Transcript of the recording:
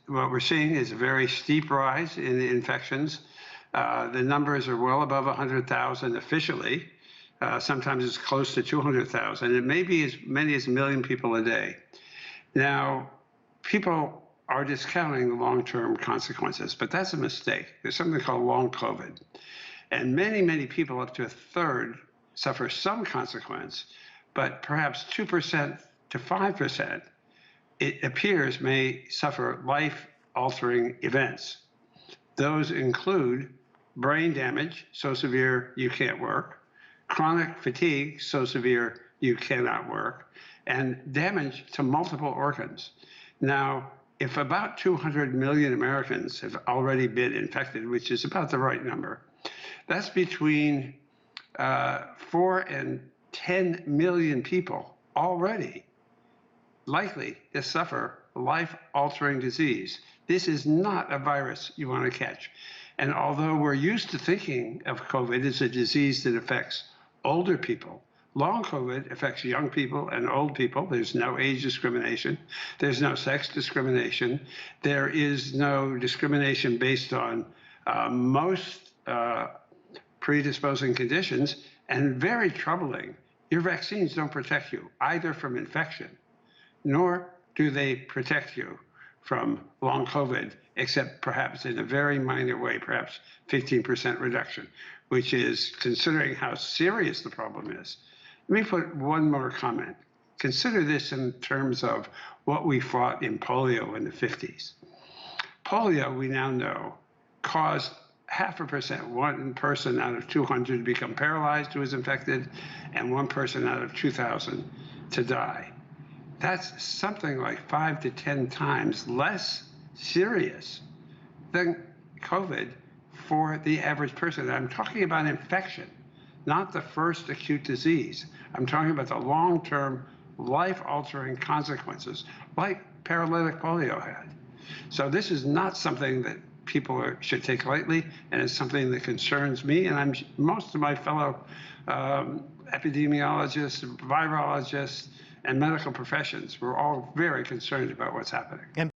what we're seeing is a very steep rise in the infections. The numbers are well above 100,000 officially. Sometimes it's close to 200,000. It may be as many as 1 million people a day. Now, people are discounting the long-term consequences, but that's a mistake. There's something called long COVID. And many, many people, up to a third, suffer some consequence, but perhaps 2% to 5%, it appears, may suffer life-altering events. Those include brain damage, so severe you can't work, chronic fatigue, so severe you cannot work, and damage to multiple organs. Now, if about 200 million Americans have already been infected, which is about the right number, that's between 4 and 10 million people already likely to suffer life-altering disease. This is not a virus you want to catch. And although we're used to thinking of COVID as a disease that affects older people, long COVID affects young people and old people. There's no age discrimination. There's no sex discrimination. There is no discrimination based on most predisposing conditions. And very troubling, your vaccines don't protect you either from infection, nor do they protect you from long COVID, except perhaps in a very minor way, perhaps 15% reduction, which is, considering how serious the problem is. Let me put one more comment. Consider this in terms of what we fought in polio in the 50s. Polio, we now know, caused 0.5%, 1 person out of 200 to become paralyzed who was infected, and 1 person out of 2,000 to die. That's something like 5 to 10 times less serious than COVID for the average person. I'm talking about infection, not the first acute disease. I'm talking about the long-term, life-altering consequences, like paralytic polio had. So this is not something that people should take lightly, and it's something that concerns me, and most of my fellow epidemiologists, virologists, and medical professions. We're all very concerned about what's happening.